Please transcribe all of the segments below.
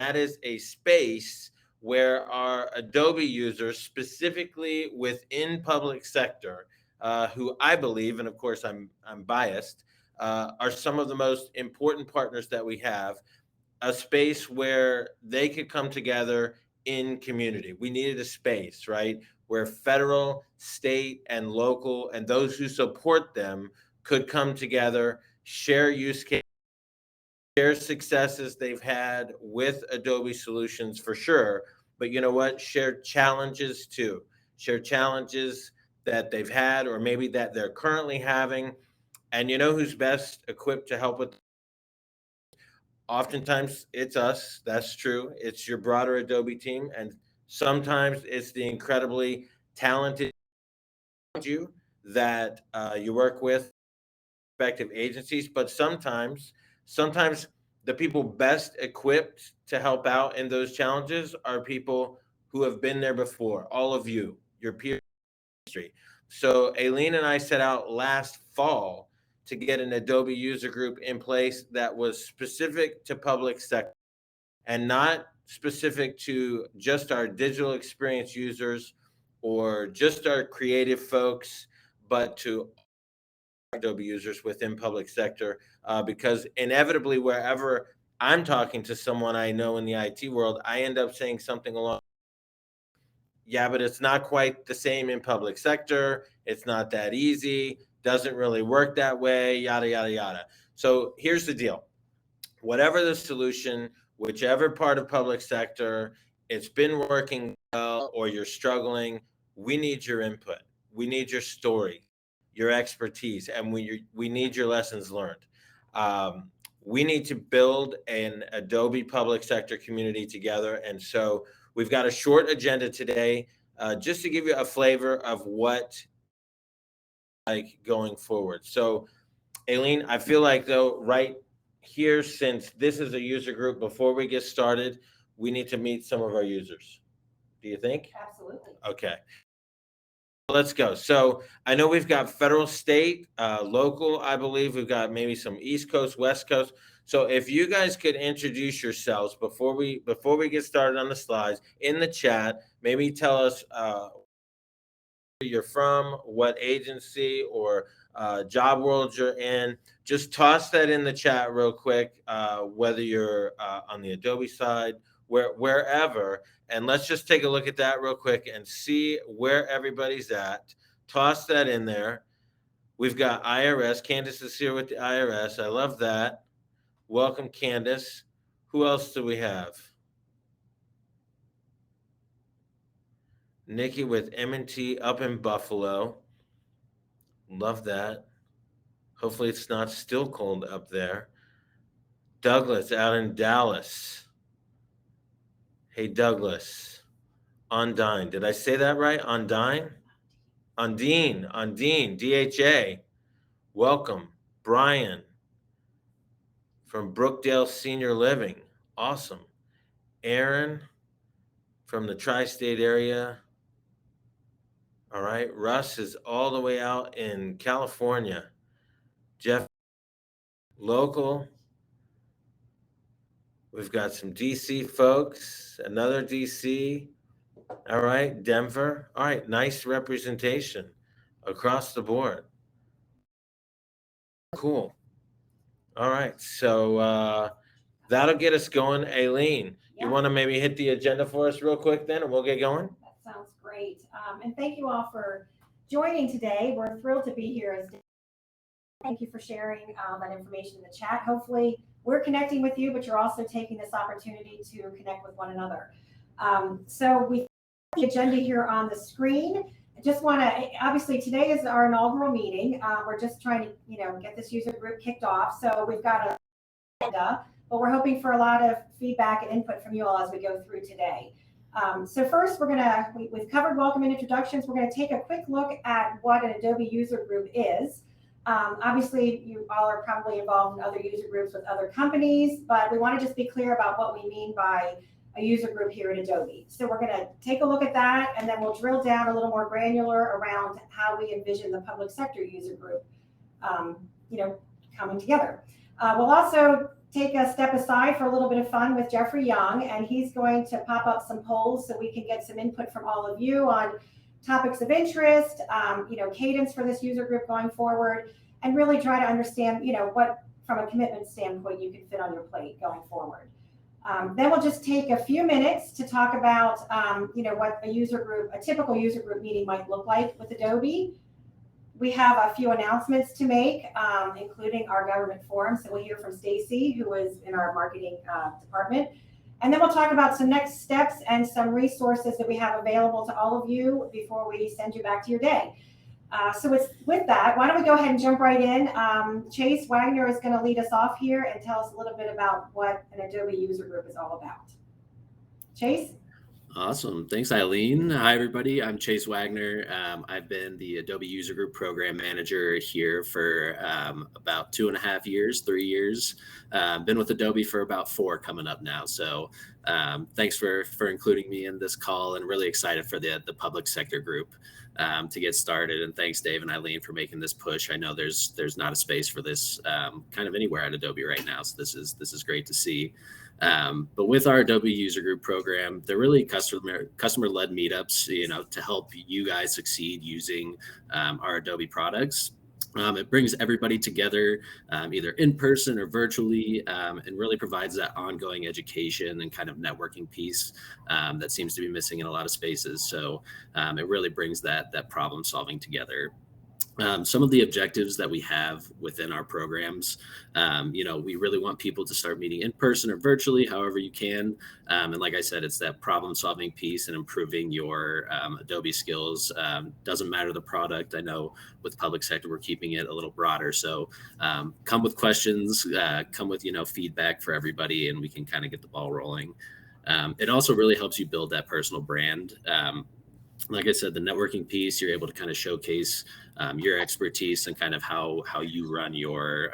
That is a space where our Adobe users, specifically within public sector, who I believe, and of course I'm biased, are some of the most important partners that we have. A space where they could come together in community. We needed a space, right, where federal, state, and local, and those who support them could come together, share use cases, share successes they've had with Adobe solutions for sure. But you know what? Share challenges too. Share challenges that they've had or maybe that they're currently having. And you know who's best equipped to help with? Oftentimes it's us. That's true. It's your broader Adobe team. And sometimes it's the incredibly talented you that you work with respective agencies, but sometimes the people best equipped to help out in those challenges are people who have been there before. All of you, your peer industry. So Aileen and I set out last fall to get an Adobe user group in place that was specific to public sector and not specific to just our digital experience users or just our creative folks, but to Adobe users within public sector, because inevitably, wherever I'm talking to someone I know in the IT world, I end up saying something along, yeah, but it's not quite the same in public sector. It's not that easy. Doesn't really work that way. Yada yada yada. So here's the deal: whatever the solution, whichever part of public sector, it's been working well or you're struggling, we need your input. We need your story, your expertise, and we need your lessons learned. We need to build an Adobe public sector community together. And so we've got a short agenda today, just to give you a flavor of what like going forward. So Aileen, I feel like though, right here, since this is a user group, before we get started, we need to meet some of our users. Do you think? Absolutely. Okay, let's go. So I know we've got federal, state, local. I believe we've got maybe some East Coast, West Coast. So if you guys could introduce yourselves before we get started on the slides in the chat, maybe tell us where you're from, what agency or job world you're in. Just toss that in the chat real quick, whether you're on the Adobe side, wherever. And let's just take a look at that real quick and see where everybody's at. Toss that in there. We've got IRS. Candace is here with the IRS. I love that. Welcome, Candace. Who else do we have? Nikki with M&T up in Buffalo. Love that. Hopefully it's not still cold up there. Douglas out in Dallas. Hey, Douglas. Undine. Did I say that right? Undine? Undine, DHA. Welcome. Brian from Brookdale Senior Living. Awesome. Aaron from the tri-state area. All right. Russ is all the way out in California. Jeff, local. We've got some DC folks, another DC. All right, Denver. All right, nice representation across the board. Cool. All right, so that'll get us going. Aileen, you Yeah, want to maybe hit the agenda for us real quick then, and we'll get going? that sounds great. And thank you all for joining today. We're thrilled to be here. Thank you for sharing that information in the chat. Hopefully, we're connecting with you, but you're also taking this opportunity to connect with one another. So we have the agenda here on the screen. I just want to, obviously, today is our inaugural meeting. We're just trying to, get this user group kicked off. So we've got a agenda, but we're hoping for a lot of feedback and input from you all as we go through today. So first, we've covered welcome and introductions. We're going to take a quick look at what an Adobe user group is. Obviously, you all are probably involved in other user groups with other companies, but we want to just be clear about what we mean by a user group here at Adobe. So we're going to take a look at that, and then we'll drill down a little more granular around how we envision the public sector user group, coming together. We'll also take a step aside for a little bit of fun with Jeffrey Young, and he's going to pop up some polls so we can get some input from all of you on topics of interest, cadence for this user group going forward, and really try to understand, what from a commitment standpoint you can fit on your plate going forward. Then we'll just take a few minutes to talk about, what a typical user group meeting might look like with Adobe. We have a few announcements to make, including our government forum. So we'll hear from Stacy, who is in our marketing department. And then we'll talk about some next steps and some resources that we have available to all of you before we send you back to your day. So with that, why don't we go ahead and jump right in. Chase Wagner is going to lead us off here and tell us a little bit about what an Adobe user group is all about. Chase? Awesome. Thanks, Eileen. Hi, everybody. I'm Chase Wagner. I've been the Adobe User Group Program Manager here for about 2.5 years, 3 years. Been with Adobe for about 4 coming up now. So thanks for including me in this call, and really excited for the public sector group to get started. And thanks, Dave and Eileen, for making this push. I know there's not a space for this kind of anywhere at Adobe right now. So this is great to see. But with our Adobe User Group program, they're really customer-led meetups, to help you guys succeed using our Adobe products. It brings everybody together, either in person or virtually, and really provides that ongoing education and kind of networking piece that seems to be missing in a lot of spaces. So it really brings that problem solving together. Some of the objectives that we have within our programs, we really want people to start meeting in person or virtually, however you can. And like I said, it's that problem solving piece and improving your Adobe skills. Doesn't matter the product. I know with public sector, we're keeping it a little broader. So come with questions, come with, feedback for everybody, and we can kind of get the ball rolling. It also really helps you build that personal brand. Like I said, the networking piece, you're able to kind of showcase your expertise and kind of how you run your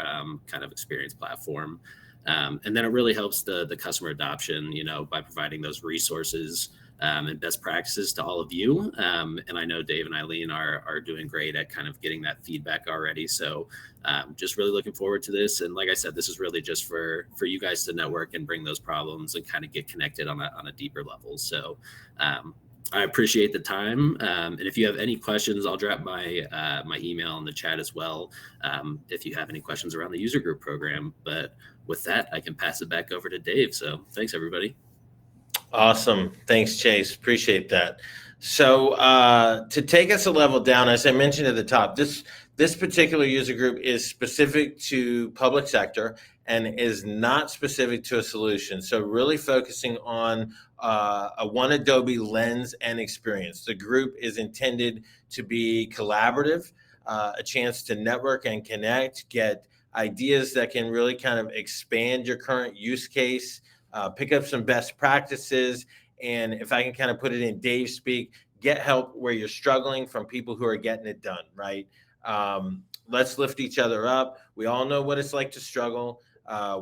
kind of experience platform. And then it really helps the customer adoption, by providing those resources and best practices to all of you. And I know Dave and Eileen are doing great at kind of getting that feedback already. So just really looking forward to this. And like I said, this is really just for you guys to network and bring those problems and kind of get connected on a deeper level. So I appreciate the time. And if you have any questions, I'll drop my email in the chat as well, if you have any questions around the user group program. But with that, I can pass it back over to Dave. So thanks, everybody. Awesome. Thanks, Chase. Appreciate that. So to take us a level down, as I mentioned at the top, this particular user group is specific to public sector and is not specific to a solution. So really focusing on a one Adobe lens and experience. The group is intended to be collaborative, a chance to network and connect, get ideas that can really kind of expand your current use case, pick up some best practices, and if I can kind of put it in Dave speak, get help where you're struggling from people who are getting it done, right? Let's lift each other up. We all know what it's like to struggle.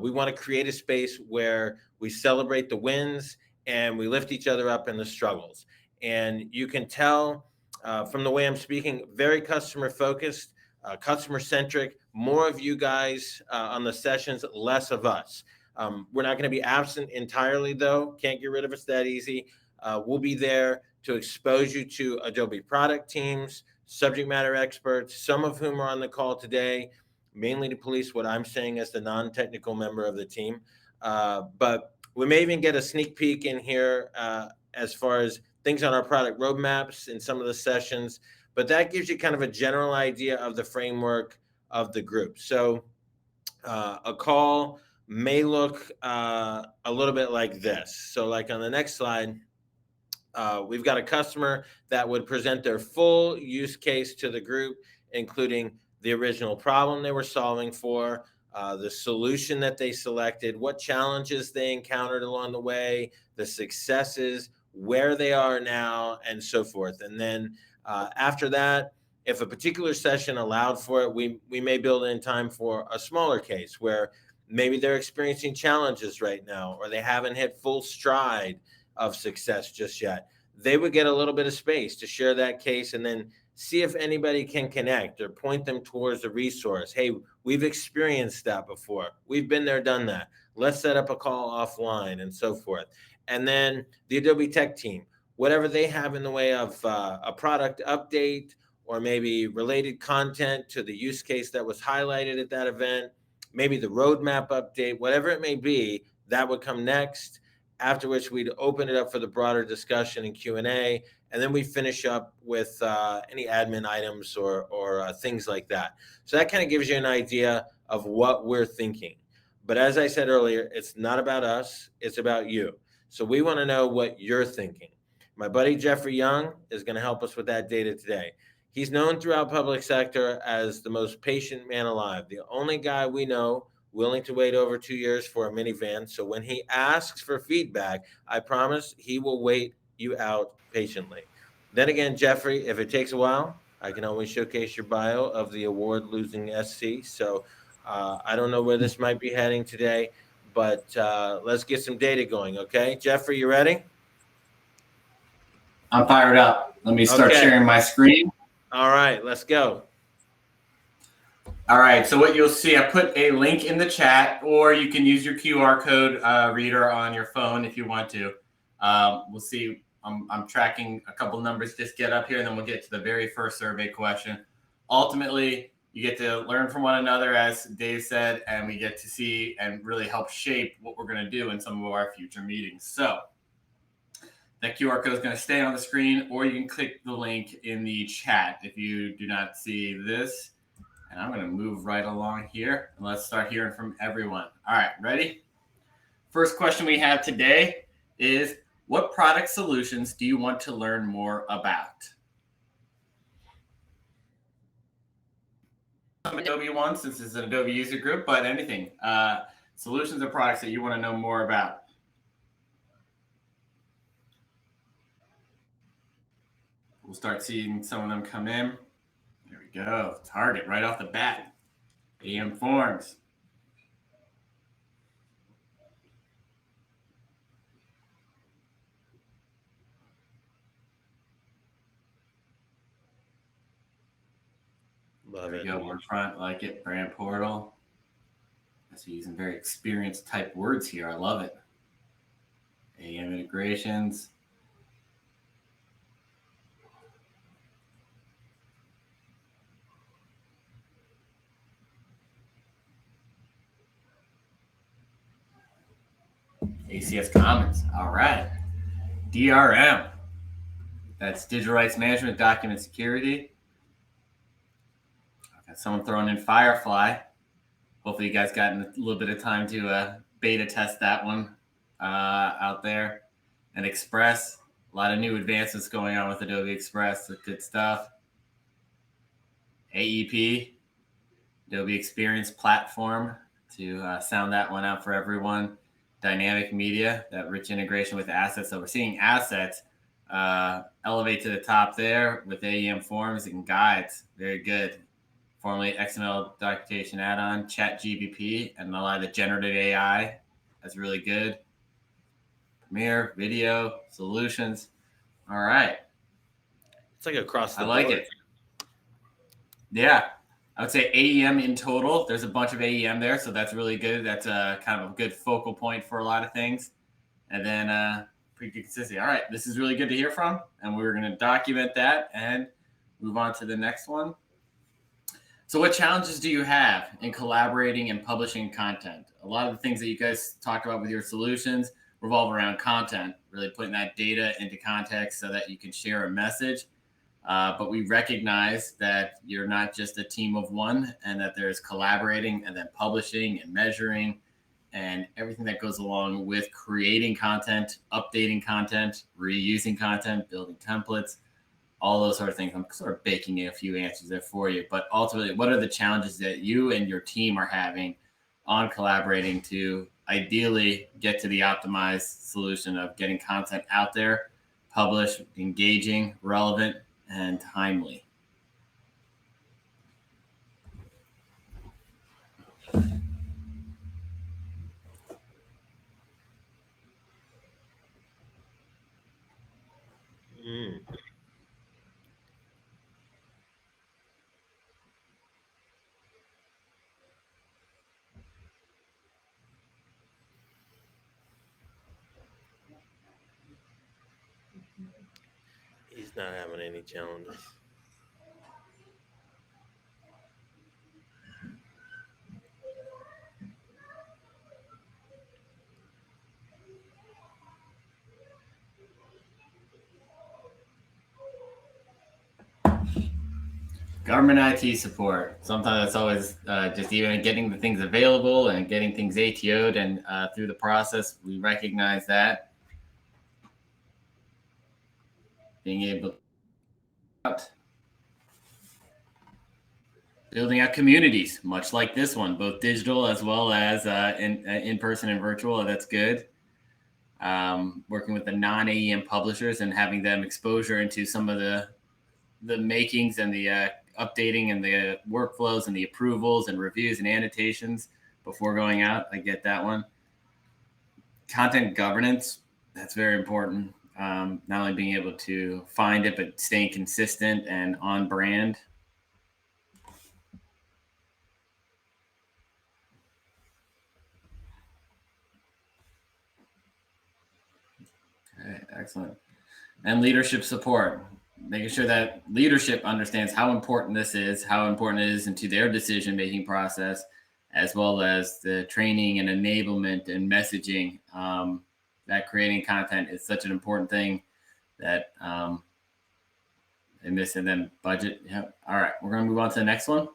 We want to create a space where we celebrate the wins and we lift each other up in the struggles. And you can tell from the way I'm speaking, very customer focused, customer centric, more of you guys on the sessions, less of us. We're not going to be absent entirely, though. Can't get rid of us that easy. We'll be there to expose you to Adobe product teams, subject matter experts, some of whom are on the call today, mainly to police what I'm saying as the non-technical member of the team. But we may even get a sneak peek in here as far as things on our product roadmaps in some of the sessions. But that gives you kind of a general idea of the framework of the group. So a call may look a little bit like this. So like on the next slide, we've got a customer that would present their full use case to the group, including the original problem they were solving for, the solution that they selected, what challenges they encountered along the way, the successes, where they are now, and so forth. And then after that, if a particular session allowed for it, we may build in time for a smaller case where maybe they're experiencing challenges right now, or they haven't hit full stride of success just yet. They would get a little bit of space to share that case and then see if anybody can connect or point them towards a resource. Hey, we've experienced that before. We've been there, done that. Let's set up a call offline and so forth. And then the Adobe Tech team, whatever they have in the way of a product update or maybe related content to the use case that was highlighted at that event, maybe the roadmap update, whatever it may be, that would come next. After which we'd open it up for the broader discussion and Q&A, and then we finish up with any admin items or things like that. So that kind of gives you an idea of what we're thinking. But as I said earlier, it's not about us, it's about you. So we want to know what you're thinking. My buddy Jeffrey Young is going to help us with that data today. He's known throughout public sector as the most patient man alive, the only guy we know willing to wait over 2 years for a minivan. So when he asks for feedback, I promise he will wait you out patiently. Then again, Jeffrey, if it takes a while, I can always showcase your bio of the award-losing SC. So I don't know where this might be heading today, but let's get some data going, okay? Jeffrey, you ready? I'm fired up. Let me start sharing my screen. All right, let's go. All right, so what you'll see, I put a link in the chat, or you can use your QR code reader on your phone if you want to. We'll see. I'm tracking a couple numbers. Just get up here, and then we'll get to the very first survey question. Ultimately, you get to learn from one another, as Dave said, and we get to see and really help shape what we're going to do in some of our future meetings. So that QR code is going to stay on the screen, or you can click the link in the chat if you do not see this. And I'm going to move right along here, and let's start hearing from everyone. All right, ready? First question we have today is, what product solutions do you want to learn more about? Adobe one, since it's an Adobe user group, but anything. Solutions or products that you want to know more about. We'll start seeing some of them come in. There we go. Target right off the bat. AEM Forms. Love there we it. go. Word front, like it. Brand portal. So using very experienced type words here. I love it. AEM integrations. ACS Commons. All right. DRM. That's Digital Rights Management, Document Security. I've got someone throwing in Firefly. Hopefully you guys got a little bit of time to beta test that one out there. And Express. A lot of new advancements going on with Adobe Express. Good stuff. AEP. Adobe Experience Platform, to sound that one out for everyone. Dynamic media, that rich integration with assets. So we're seeing assets elevate to the top there with AEM Forms and guides. Very good. Formerly XML documentation add-on, Chat GBP, and a lot of the generative AI. That's really good. Premiere, video, solutions. All right. It's like across the board. I like it. Yeah. I would say AEM in total. There's a bunch of AEM there, so that's really good. That's kind of a good focal point for a lot of things. And then pretty good consistency. All right, this is really good to hear from, and we're going to document that and move on to the next one. So what challenges do you have in collaborating and publishing content? A lot of the things that you guys talked about with your solutions revolve around content, really putting that data into context so that you can share a message. But we recognize that you're not just a team of one, and that there's collaborating and then publishing and measuring and everything that goes along with creating content, updating content, reusing content, building templates, all those sort of things. I'm sort of baking in a few answers there for you. But ultimately, what are the challenges that you and your team are having on collaborating to ideally get to the optimized solution of getting content out there, published, engaging, relevant, and timely? Not having any challenges. Government IT support. Sometimes it's always just even getting the things available and getting things ATO'd, and through the process, we recognize that. Being able to building out communities, much like this one, both digital as well as in person and virtual. That's good. Working with the non-AEM publishers and having them exposure into some of the makings and the updating and the workflows and the approvals and reviews and annotations before going out. I get that one. Content governance, that's very important. Not only being able to find it, but staying consistent and on brand. Okay, excellent. And leadership support, making sure that leadership understands how important this is, how important it is into their decision-making process, as well as the training and enablement and messaging. That creating content is such an important thing that in this, and then budget. Yeah. All right, we're going to move on to the next one.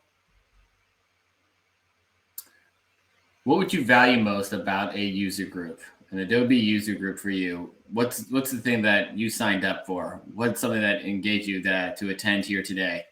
What would you value most about a user group, an Adobe user group for you? What's the thing that you signed up for? What's something that engaged you to attend here today?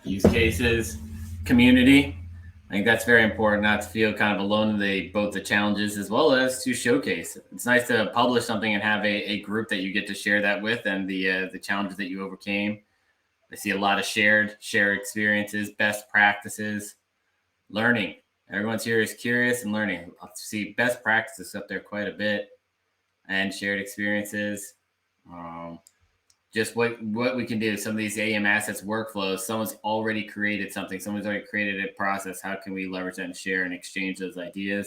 Use cases, community. I think that's very important, not to feel kind of alone in both the challenges as well as to showcase. It's nice to publish something and have a group that you get to share that with, and the challenges that you overcame. I see a lot of shared experiences, best practices, learning. Everyone's here is curious and learning. I see best practices up there quite a bit, and shared experiences. Just what we can do. Some of these AEM assets workflows, someone's already created something. Someone's already created a process. How can we leverage that and share and exchange those ideas?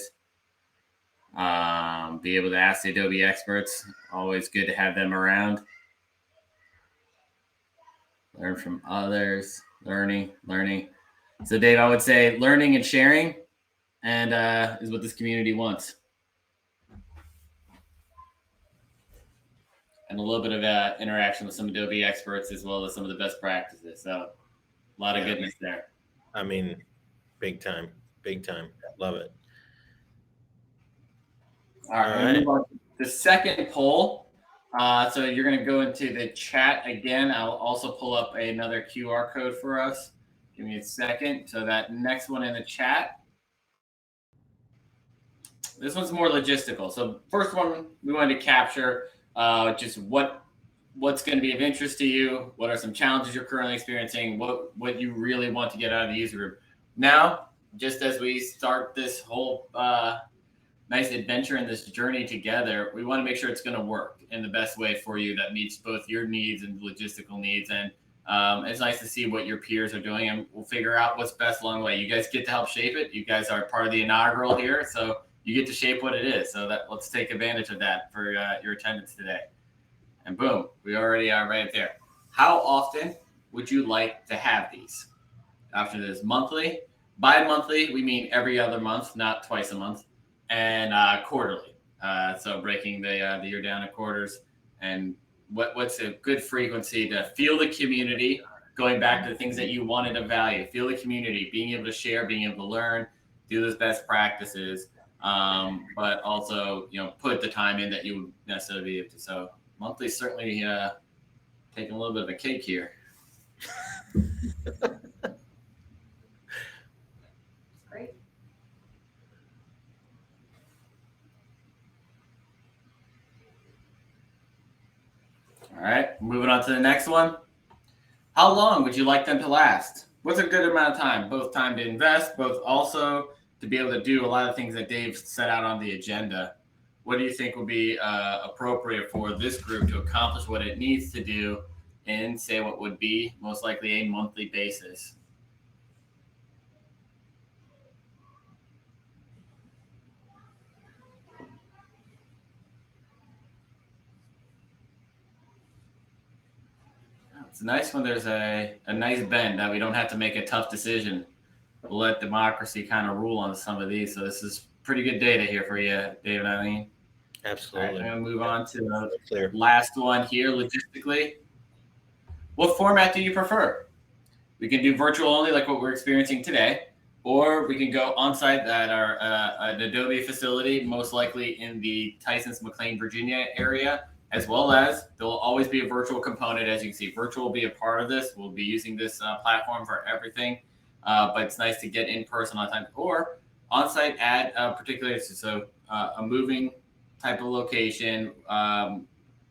Be able to ask the Adobe experts. Always good to have them around. Learn from others. Learning. So Dave, I would say learning and sharing and is what this community wants. And a little bit of interaction with some Adobe experts as well as some of the best practices. So a lot of goodness there. I mean, big time. Love it. All right. Move on to the second poll. So you're going to go into the chat again. I'll also pull up another QR code for us. Give me a second. So that next one in the chat. This one's more logistical. So first one, we wanted to capture just what's going to be of interest to you. What are some challenges you're currently experiencing? What you really want to get out of the user group. Now, just as we start this whole nice adventure and this journey together, we want to make sure it's going to work in the best way for you that meets both your needs and logistical needs. And it's nice to see what your peers are doing, and we'll figure out what's best along the way. You guys get to help shape it. You guys are part of the inaugural here, so you get to shape what it is. So let's take advantage of that for your attendance today. And boom, we already are right there. How often would you like to have these? After this, monthly, bi-monthly, we mean every other month, not twice a month, and quarterly. So breaking the year down to quarters, and what's a good frequency to feel the community, going back to the things that you wanted to value, feel the community, being able to share, being able to learn, do those best practices, but also, put the time in that you would necessarily be able to. So monthly certainly taking a little bit of a cake here. Great. Moving on to the next one. How long would you like them to last? What's a good amount of time? Both time to invest, both also to be able to do a lot of things that Dave set out on the agenda. What do you think would be appropriate for this group to accomplish what it needs to do in, say, what would be most likely a monthly basis? It's nice when there's a nice bend that we don't have to make a tough decision. We'll let democracy kind of rule on some of these. So this is pretty good data here for you, Dave and Eileen. Absolutely. All right, I'm going to move on to Clear. the last one here, logistically. What format do you prefer? We can do virtual only like what we're experiencing today, or we can go on-site at our an Adobe facility, most likely in the Tysons, McLean, Virginia area, as well as there will always be a virtual component. As you can see, virtual will be a part of this. We'll be using this platform for everything, but it's nice to get in person on time, or on-site at particular, so a moving type of location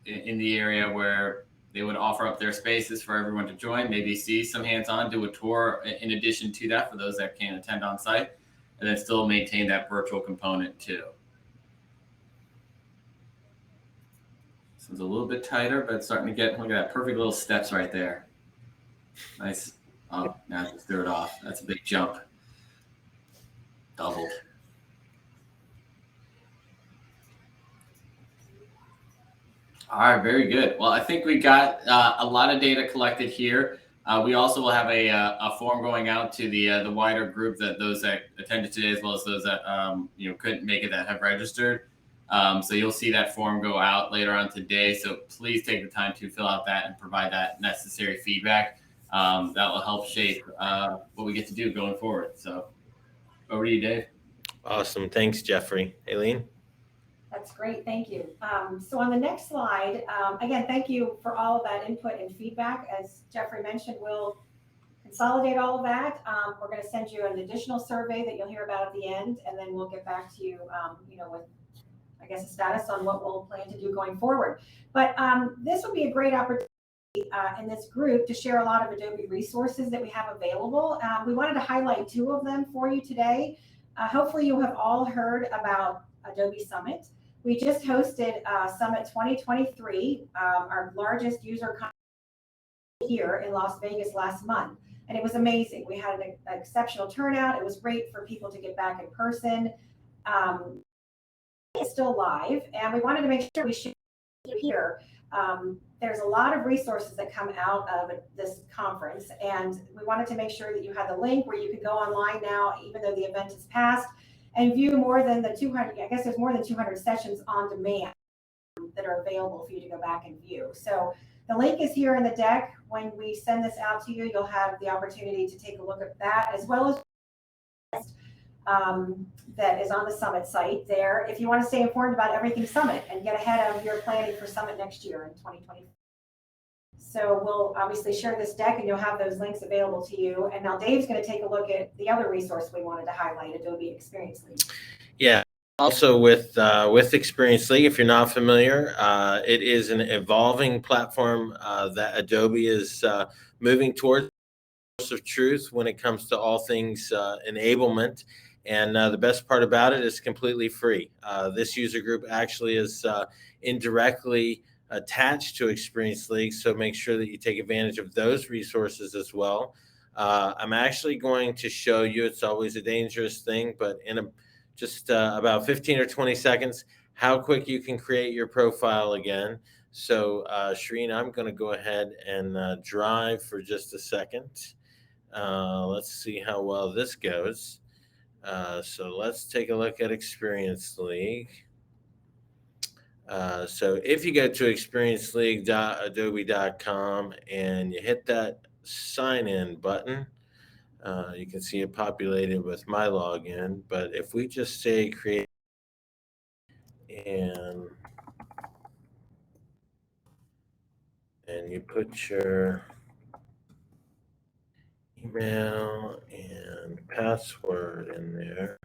in the area where they would offer up their spaces for everyone to join, maybe see some hands-on, do a tour in addition to that for those that can't attend on site, and then still maintain that virtual component too. This one's a little bit tighter, but it's starting to get, look at that, perfect little steps right there. Nice. Oh, now I just threw it off. That's a big jump. Doubled. All right, very good. Well, I think we got a lot of data collected here. We also will have a form going out to the wider group, that those that attended today, as well as those that couldn't make it, that have registered. So you'll see that form go out later on today. So please take the time to fill out that and provide that necessary feedback. That will help shape what we get to do going forward. So over to you, Dave. Awesome. Thanks, Jeffrey. Aileen? That's great. Thank you. So on the next slide, again, thank you for all of that input and feedback. As Jeffrey mentioned, we'll consolidate all of that. We're going to send you an additional survey that you'll hear about at the end, and then we'll get back to you, with, I guess, a status on what we'll plan to do going forward. But this would be a great opportunity in this group to share a lot of Adobe resources that we have available. We wanted to highlight two of them for you today. Hopefully you have all heard about Adobe Summit. We just hosted Summit 2023, our largest user conference here in Las Vegas last month. And it was amazing. We had an exceptional turnout. It was great for people to get back in person. It's still live, and we wanted to make sure we share you here. There's a lot of resources that come out of this conference, and we wanted to make sure that you had the link where you could go online now, even though the event is past, and view more than the 200, I guess there's more than 200 sessions on demand that are available for you to go back and view. So the link is here in the deck. When we send this out to you, you'll have the opportunity to take a look at that, as well as that is on the Summit site there, if you want to stay informed about everything Summit and get ahead of your planning for Summit next year in 2020. So we'll obviously share this deck, and you'll have those links available to you. And now Dave's going to take a look at the other resource we wanted to highlight, Adobe Experience League. Yeah. Also with Experience League, if you're not familiar, it is an evolving platform that Adobe is moving towards of truth when it comes to all things enablement. And the best part about it is completely free. This user group actually is indirectly attached to Experience League, so make sure that you take advantage of those resources as well. I'm actually going to show you, it's always a dangerous thing, but in just about 15 or 20 seconds, how quick you can create your profile again. So Shereen, I'm going to go ahead and drive for just a second. Let's see how well this goes. So let's take a look at Experience League. So if you go to experienceleague.adobe.com and you hit that sign in button, you can see it populated with my login. But if we just say create and you put your email and password in there.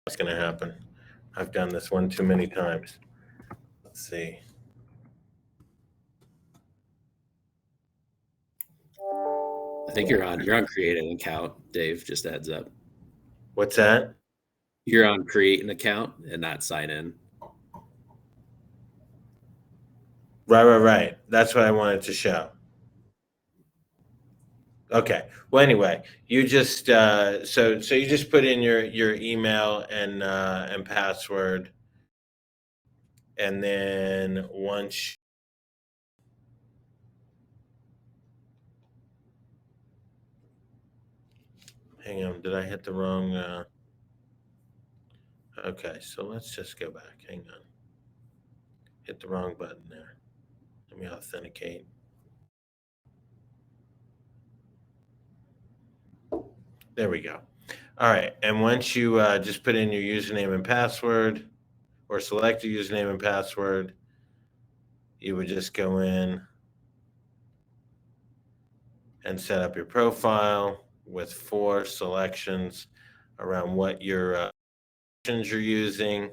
what's going to happen. I've done this one too many times. Let's see. I think you're on create an account, Dave, just a heads up. What's that? You're on create an account and not sign in. Right. That's what I wanted to show. Okay. Well, anyway, you just so you just put in your email and password, and then once. Hang on, did I hit the wrong? Okay, so let's just go back. Hang on. Hit the wrong button there. Let me authenticate. There we go. All right, and once you just put in your username and password, or select your username and password, you would just go in and set up your profile with 4 selections around what your you're using,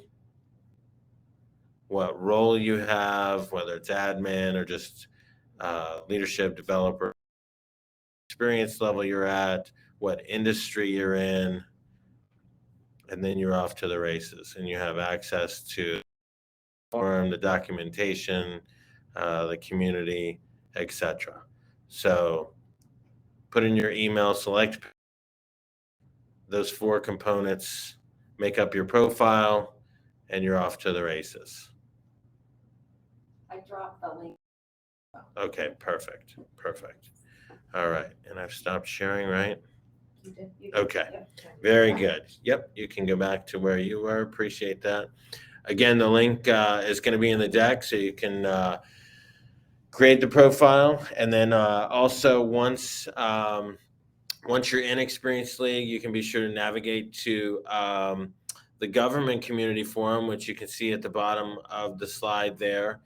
what role you have, whether it's admin or just leadership, developer, experience level you're at, what industry you're in, and then you're off to the races. And you have access to the forum, the documentation, the community, etc. So put in your email, select those 4 components, make up your profile, and you're off to the races. I dropped the link. Okay, perfect. All right, and I've stopped sharing, right? You did. Okay, Yep. very good. Yep, you can go back to where you were. Appreciate that. Again, the link is going to be in the deck, so you can create the profile, and then also once you're in Experience League, you can be sure to navigate to the Government Community Forum, which you can see at the bottom of the slide there.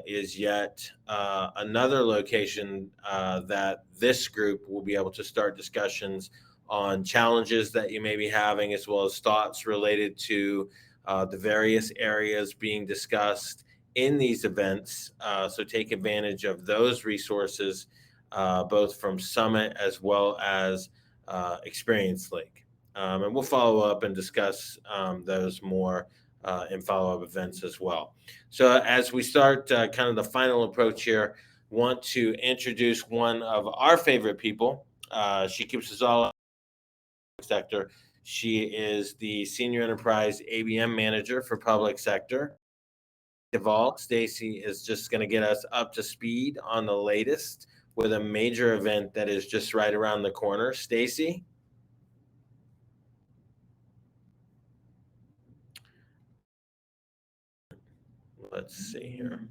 Is yet another location that this group will be able to start discussions on challenges that you may be having, as well as thoughts related to the various areas being discussed in these events. So take advantage of those resources, both from Summit as well as Experience League. And we'll follow up and discuss those more in follow-up events as well. So as we start kind of the final approach here, want to introduce one of our favorite people. She keeps us all in the sector. She is the Senior Enterprise ABM Manager for Public Sector. Stacy is just going to get us up to speed on the latest with a major event that is just right around the corner. Stacy? Let's see here.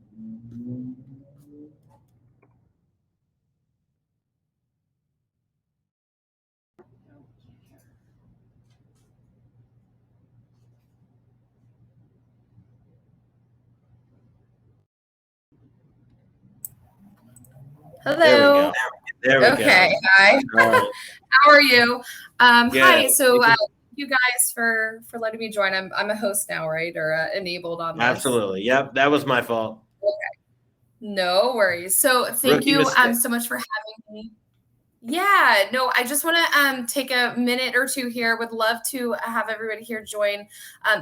Hello. There we okay. go. Hi. Right. How are you? Hi. So can... you guys for letting me join. I'm a host now, right? Or enabled on this. Absolutely. Yep. That was my fault. Okay. No worries. So thank Rookie you mistake. so much for having me. Yeah, no, I just want to take a minute or two here. Would love to have everybody here join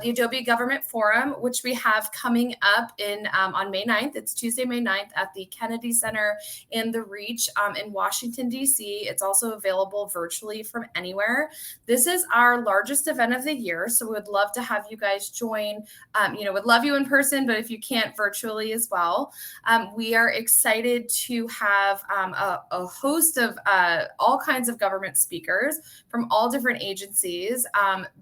the Adobe Government Forum, which we have coming up on May 9th. It's Tuesday, May 9th at the Kennedy Center in the Reach in Washington, D.C. It's also available virtually from anywhere. This is our largest event of the year, so we would love to have you guys join. Would love you in person, but if you can't, virtually as well. We are excited to have a host of all kinds of government speakers from all different agencies,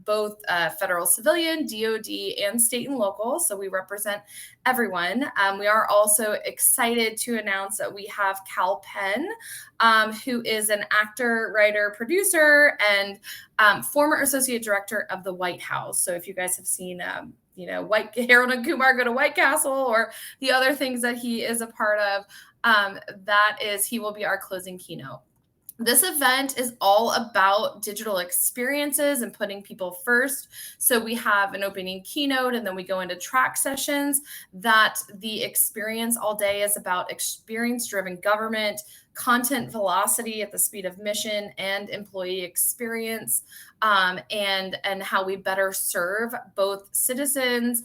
both federal civilian, DOD, and state and local. So we represent everyone. We are also excited to announce that we have Cal Penn, who is an actor, writer, producer, and former associate director of the White House. So if you guys have seen Harold and Kumar Go to White Castle, or the other things that he is a part of, he will be our closing keynote. This event is all about digital experiences and putting people first. So we have an opening keynote, and then we go into track sessions. That the experience all day is about experience-driven government, content velocity at the speed of mission, and employee experience, and how we better serve both citizens,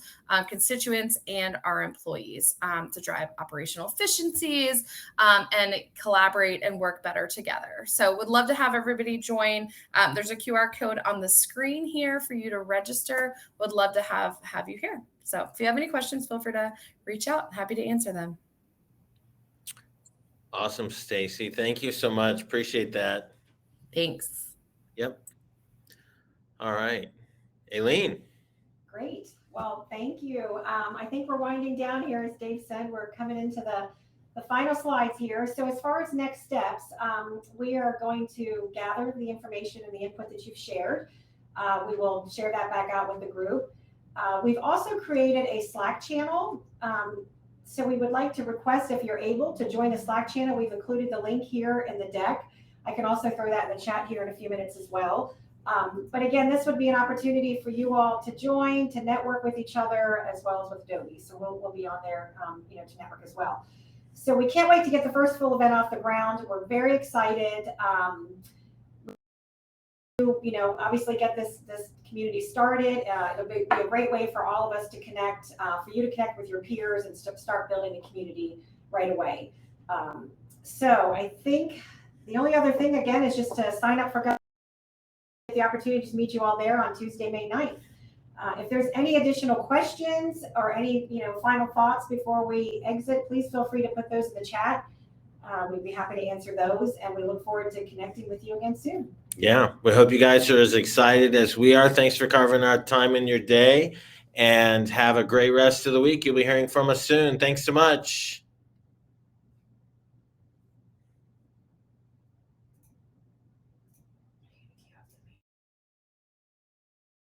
constituents, and our employees to drive operational efficiencies and collaborate and work better together. So would love to have everybody join. There's a QR code on the screen here for you to register. Would love to have you here. So if you have any questions, feel free to reach out. Happy to answer them. Awesome, Stacy. Thank you so much. Appreciate that. Thanks. Yep. All right. Aileen. Great. Well, thank you. I think we're winding down here. As Dave said, we're coming into the final slides here. So as far as next steps, we are going to gather the information and the input that you've shared. We will share that back out with the group. We've also created a Slack channel. So we would like to request, if you're able, to join the Slack channel. We've included the link here in the deck. I can also throw that in the chat here in a few minutes as well. But again, this would be an opportunity for you all to join, to network with each other, as well as with Adobe. So we'll be on there, to network as well. So we can't wait to get the first full event off the ground. We're very excited. Obviously get this community started. It'll be a great way for all of us to connect, for you to connect with your peers and start building the community right away. So I think the only other thing, again, is just to sign up for the opportunity to meet you all there on Tuesday, May 9th. If there's any additional questions or any final thoughts before we exit, please feel free to put those in the chat. We'd be happy to answer those, and we look forward to connecting with you again soon. Yeah, we hope you guys are as excited as we are. Thanks for carving out time in your day, and have a great rest of the week. You'll be hearing from us soon. Thanks so much.